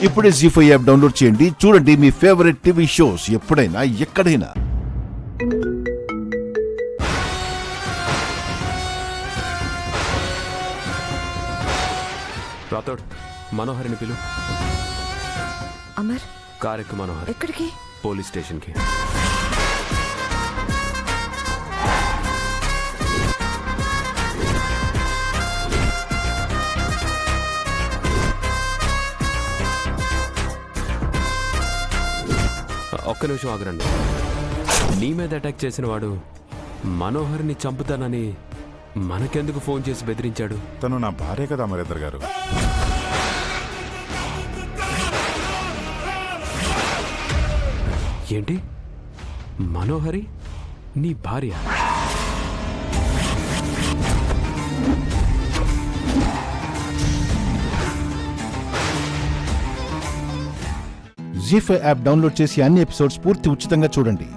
ఇప్పుడే జీ5 app download చేయండి. చూడండి మీ ఫేవరెట్ టీవీ షోస్ ఎప్పుడైనా ఎక్కడైనా. రాథోడ్, మనోహరిని పిలు. అమర్, కారెక్కు మనోహర్. ఎక్కడికి? పోలీస్ స్టేషన్కి. ఒక్క నిమిషం ఆగరండి. నీ మీద అటాక్ చేసిన వాడు మనోహర్ని చంపుతానని మనకెందుకు ఫోన్ చేసి బెదిరించాడు? తను నా భార్య కదా అమరేందర్ గారు. ఏంటి, మనోహరి నీ భార్య? జీ5 యాప్ డౌన్లోడ్ చేసి అన్ని ఎపిసోడ్స్ పూర్తి ఉచితంగా చూడండి.